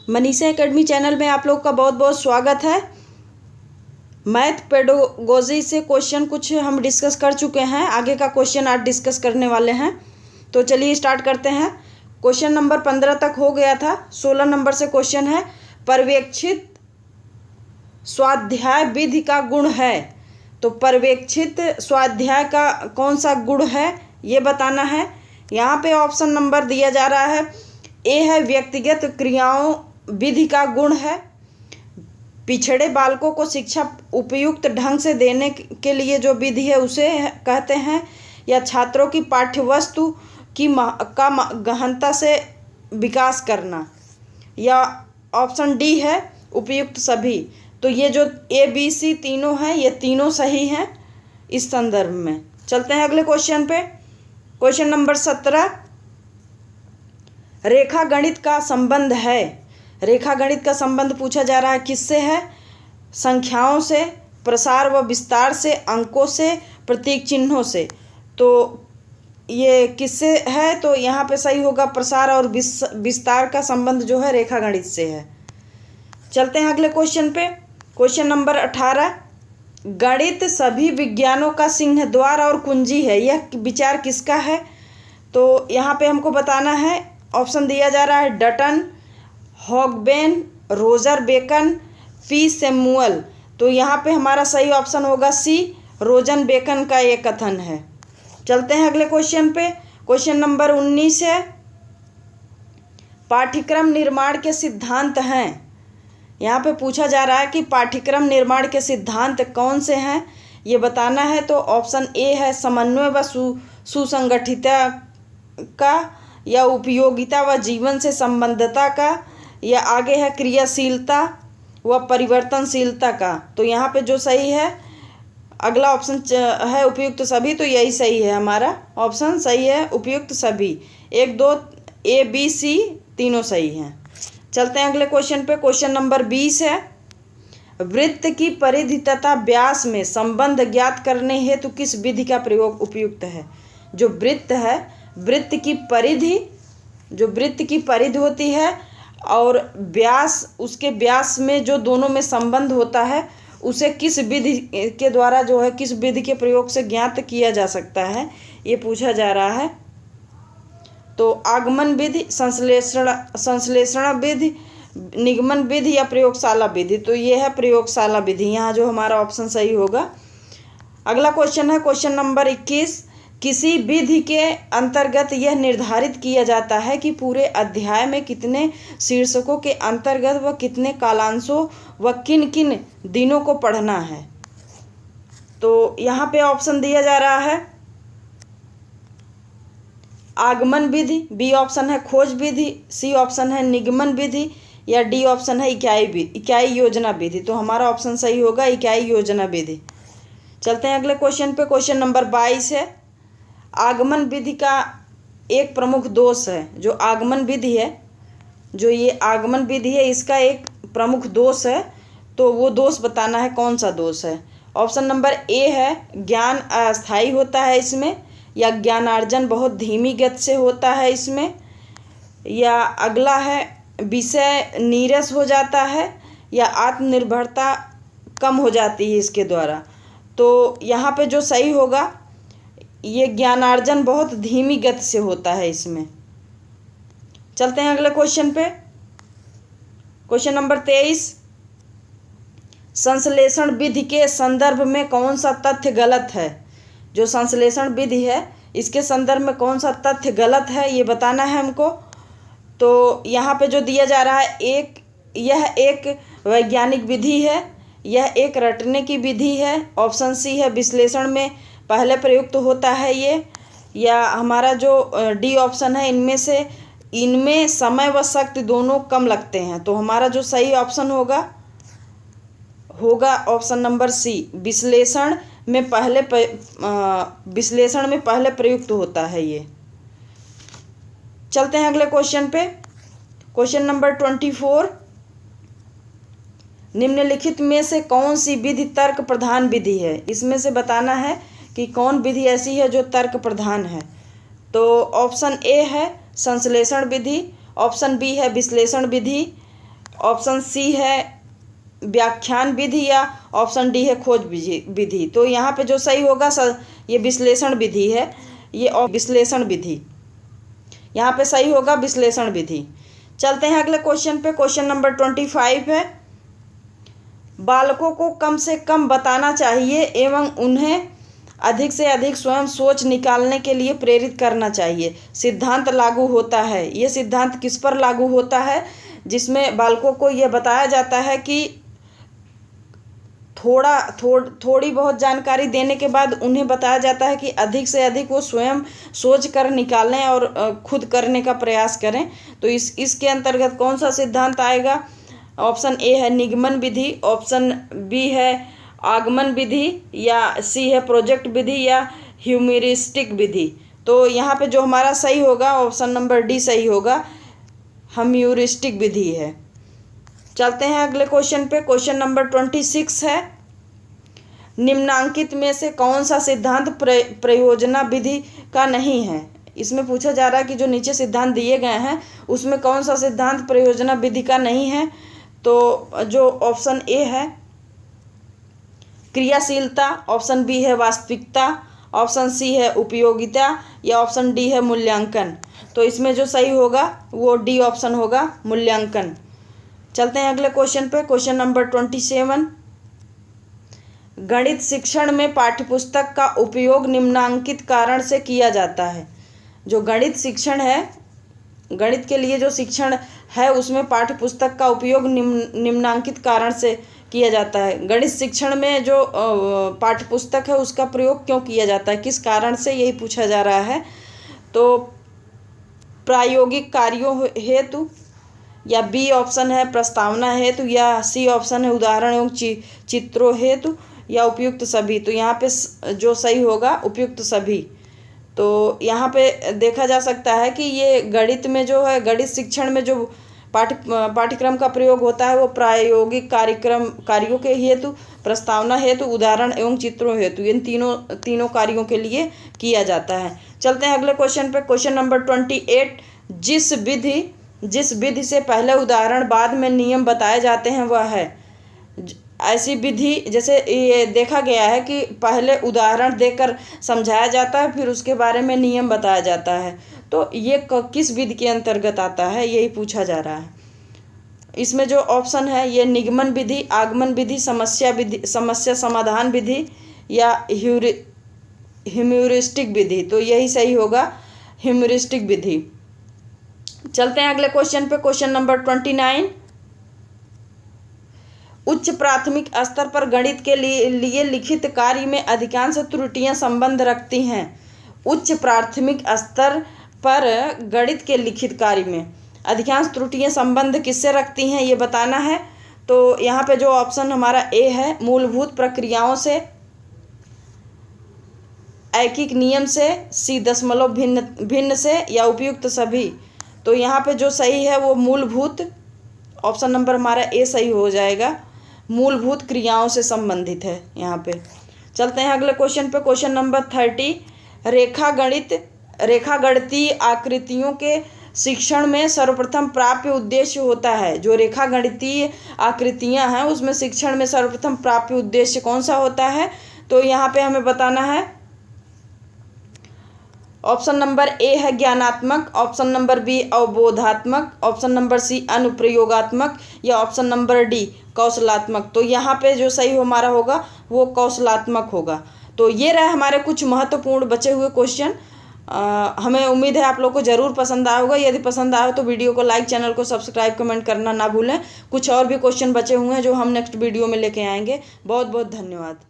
Manisha academy channel में आप लोग का बहुत बहुत स्वागत है। मैथ पेडागोजी से क्वेश्चन कुछ हम डिस्कस कर चुके हैं, आगे का क्वेश्चन आज डिस्कस करने वाले हैं। तो चलिए स्टार्ट करते हैं। क्वेश्चन नंबर 15 तक हो गया था, 16 नंबर से क्वेश्चन है। पर्यवेक्षित स्वाध्याय विधि का गुण है। तो पर्यवेक्षित स्वाध्याय का कौन सा गुण है ये बताना है। यहाँ पे ऑप्शन नंबर दिया जा रहा है, ए है व्यक्तिगत क्रियाओं विधि का गुण है। पिछड़े बालकों को शिक्षा उपयुक्त ढंग से देने के लिए जो विधि है उसे कहते हैं। या छात्रों की पाठ्यवस्तु की का गहनता से विकास करना। या ऑप्शन डी है उपयुक्त सभी। तो ये जो ए बी सी तीनों हैं, ये तीनों सही हैं इस संदर्भ में। चलते हैं अगले क्वेश्चन पे। क्वेश्चन नंबर 17, रेखा गणित का संबंध है। रेखा गणित का संबंध पूछा जा रहा है, किससे है? संख्याओं से, प्रसार व विस्तार से, अंकों से, प्रतीक चिन्हों से। तो ये किससे है? तो यहाँ पे सही होगा, प्रसार और विस्तार का संबंध जो है रेखा गणित से है। चलते हैं अगले क्वेश्चन पे। क्वेश्चन नंबर 18, गणित सभी विज्ञानों का सिंह द्वार और कुंजी है। यह विचार किसका है? तो यहाँ पे हमको बताना है। ऑप्शन दिया जा रहा है, Dutton, Hogben, Roger Bacon, P Samuel. तो यहाँ पे हमारा सही ऑप्शन होगा सी, रोजन बेकन का ये कथन है। चलते हैं अगले क्वेश्चन पे। क्वेश्चन नंबर 19 है, पाठ्यक्रम निर्माण के सिद्धांत हैं। यहाँ पे पूछा जा रहा है कि पाठ्यक्रम निर्माण के सिद्धांत कौन से हैं ये बताना है। तो ऑप्शन ए है समन्वय व सुसंगठितता का, या उपयोगिता व जीवन से संबद्धता का, या आगे है क्रियाशीलता व परिवर्तनशीलता का। तो यहाँ पे जो सही है अगला ऑप्शन है उपयुक्त सभी। तो यही सही है, हमारा ऑप्शन सही है उपयुक्त सभी। 1 2 ए बी सी तीनों सही हैं। चलते हैं अगले क्वेश्चन पे। क्वेश्चन नंबर 20 है, वृत्त की परिधि तथा व्यास में संबंध ज्ञात करने हेतु किस विधि का प्रयोग उपयुक्त है? जो वृत्त है, वृत्त की परिधि, जो वृत्त की परिधि होती है और व्यास, उसके व्यास में जो दोनों में संबंध होता है, उसे किस विधि के द्वारा जो है, किस विधि के प्रयोग से ज्ञात किया जा सकता है ये पूछा जा रहा है। तो आगमन विधि, संश्लेषण विधि, निगमन विधि या प्रयोगशाला विधि। तो ये है प्रयोगशाला विधि, यहाँ जो हमारा ऑप्शन सही होगा। अगला क्वेश्चन है क्वेश्चन नंबर 21, किसी विधि के अंतर्गत यह निर्धारित किया जाता है कि पूरे अध्याय में कितने शीर्षकों के अंतर्गत व कितने कालांशों व किन किन दिनों को पढ़ना है। तो यहाँ पे ऑप्शन दिया जा रहा है, आगमन विधि, बी ऑप्शन है खोज विधि, सी ऑप्शन है निगमन विधि, या डी ऑप्शन है इकाई योजना विधि। तो हमारा ऑप्शन सही होगा इकाई योजना विधि। चलते हैं अगले क्वेश्चन पे। क्वेश्चन नंबर 22 है, आगमन विधि का एक प्रमुख दोष है। जो आगमन विधि है, जो ये आगमन विधि है, इसका एक प्रमुख दोष है। तो वो दोष बताना है, कौन सा दोष है। ऑप्शन नंबर ए है, ज्ञान अस्थायी होता है इसमें, या ज्ञानार्जन बहुत धीमी गति से होता है इसमें, या अगला है विषय नीरस हो जाता है, या आत्मनिर्भरता कम हो जाती है इसके द्वारा। तो यहाँ पे जो सही होगा, ये ज्ञानार्जन बहुत धीमी गति से होता है इसमें। चलते हैं अगले क्वेश्चन पे। क्वेश्चन नंबर 23, संश्लेषण विधि के संदर्भ में कौन सा तथ्य गलत है? जो संश्लेषण विधि है, इसके संदर्भ में कौन सा तथ्य गलत है ये बताना है हमको। तो यहाँ पे जो दिया जा रहा है, यह एक वैज्ञानिक विधि है, यह एक रटने की विधि है। ऑप्शन सी है विश्लेषण में पहले प्रयुक्त होता है ये, या हमारा जो डी ऑप्शन है, इनमें समय व शक्ति दोनों कम लगते हैं। तो हमारा जो सही ऑप्शन होगा ऑप्शन नंबर सी, विश्लेषण में पहले प्रयुक्त होता है ये। चलते हैं अगले क्वेश्चन पे। क्वेश्चन नंबर 24, निम्नलिखित में से कौन सी विधि तर्क प्रधान विधि है? इसमें से बताना है कि कौन विधि ऐसी है जो तर्क प्रधान है। तो ऑप्शन ए है संश्लेषण विधि, ऑप्शन बी है विश्लेषण विधि, ऑप्शन सी है व्याख्यान विधि या ऑप्शन डी है खोज विधि। तो यहाँ पे जो सही होगा ये विश्लेषण विधि है, ये विश्लेषण विधि, यहाँ पे सही होगा विश्लेषण विधि। चलते हैं अगले क्वेश्चन पे। क्वेश्चन नंबर 25 है, बालकों को कम से कम बताना चाहिए एवं उन्हें अधिक से अधिक स्वयं सोच निकालने के लिए प्रेरित करना चाहिए। सिद्धांत लागू होता है। ये सिद्धांत किस पर लागू होता है? जिसमें बालकों को यह बताया जाता है कि थोड़ी बहुत जानकारी देने के बाद उन्हें बताया जाता है कि अधिक से अधिक वो स्वयं सोच कर निकालें और खुद करने का प्रयास करें। तो इसके अंतर्गत कौन सा सिद्धांत आएगा? ऑप्शन ए है निगमन विधि, ऑप्शन बी है आगमन विधि, या सी है प्रोजेक्ट विधि, या ह्यूरिस्टिक विधि। तो यहाँ पे जो हमारा सही होगा ऑप्शन नंबर डी सही होगा, ह्यूरिस्टिक विधि है। चलते हैं अगले क्वेश्चन पे। क्वेश्चन नंबर 26 है, निम्नांकित में से कौन सा सिद्धांत प्रयोजना विधि का नहीं है? इसमें पूछा जा रहा है कि जो नीचे सिद्धांत दिए गए हैं उसमें कौन सा सिद्धांत प्रयोजना विधि का नहीं है? तो जो ऑप्शन ए है क्रियाशीलता, ऑप्शन बी है वास्तविकता, ऑप्शन सी है उपयोगिता, या ऑप्शन डी है मूल्यांकन। तो इसमें जो सही होगा वो डी ऑप्शन होगा, मूल्यांकन। चलते हैं अगले क्वेश्चन पे। क्वेश्चन नंबर 27, गणित शिक्षण में पाठ्यपुस्तक का उपयोग निम्नांकित कारण से किया जाता है। जो गणित शिक्षण है, गणित के लिए जो शिक्षण है उसमें पाठ्यपुस्तक का उपयोग निम्नांकित कारण से किया जाता है। गणित शिक्षण में जो पाठ्यपुस्तक है उसका प्रयोग क्यों किया जाता है, किस कारण से, यही पूछा जा रहा है। तो प्रायोगिक कार्यों हेतु, या बी ऑप्शन है प्रस्तावना हेतु, या सी ऑप्शन है उदाहरण एवं चित्रों हेतु, या उपयुक्त सभी। तो यहाँ पे जो सही होगा उपयुक्त सभी। तो यहाँ पे देखा जा सकता है कि ये गणित में जो है, गणित शिक्षण में जो पाठ्यक्रम का प्रयोग होता है वो प्रायोगिक कार्यों के हेतु, प्रस्तावना हेतु, उदाहरण एवं चित्रों हेतु, इन तीनों कार्यों के लिए किया जाता है। चलते हैं अगले क्वेश्चन पे। क्वेश्चन नंबर 28, जिस विधि से पहले उदाहरण बाद में नियम बताए जाते हैं वह है। ऐसी विधि, जैसे ये देखा गया है कि पहले उदाहरण देकर समझाया जाता है फिर उसके बारे में नियम बताया जाता है। तो ये किस विधि के अंतर्गत आता है, यही पूछा जा रहा है। इसमें जो ऑप्शन है ये निगमन विधि, आगमन विधि, समस्या समाधान विधि, या ह्यूरिस्टिक विधि। तो यही सही होगा, ह्यूरिस्टिक विधि। चलते हैं अगले क्वेश्चन पे। क्वेश्चन नंबर 29, उच्च प्राथमिक स्तर पर गणित के लिए लिखित कार्य में अधिकांश त्रुटियां संबंध रखती हैं। उच्च प्राथमिक स्तर पर गणित के लिखित कार्य में अधिकांश त्रुटियां संबंध किससे रखती हैं ये बताना है। तो यहाँ पे जो ऑप्शन हमारा ए है मूलभूत प्रक्रियाओं से, ऐकिक नियम से, सी दशमलव भिन्न से, या उपयुक्त सभी। तो यहाँ पे जो सही है वो मूलभूत, ऑप्शन नंबर हमारा ए सही हो जाएगा, मूलभूत क्रियाओं से संबंधित है यहाँ पे। चलते हैं अगले क्वेश्चन पे। क्वेश्चन नंबर 30, रेखागणितीय आकृतियों के शिक्षण में सर्वप्रथम प्राप्य उद्देश्य होता है। जो रेखागणितीय आकृतियाँ हैं उसमें शिक्षण में सर्वप्रथम प्राप्य उद्देश्य कौन सा होता है? तो यहाँ पे हमें बताना है। ऑप्शन नंबर ए है ज्ञानात्मक, ऑप्शन नंबर बी अवबोधात्मक, ऑप्शन नंबर सी अनुप्रयोगात्मक, या ऑप्शन नंबर डी कौशलात्मक। तो यहाँ पे जो सही हमारा होगा वो कौशलात्मक होगा। तो ये रहे हमारे कुछ महत्वपूर्ण बचे हुए क्वेश्चन। हमें उम्मीद है आप लोग को ज़रूर पसंद आया होगा। यदि पसंद आया तो वीडियो को लाइक, चैनल को सब्सक्राइब, कमेंट करना ना भूलें। कुछ और भी क्वेश्चन बचे हुए हैं जो हम नेक्स्ट वीडियो में लेके आएंगे। बहुत बहुत धन्यवाद।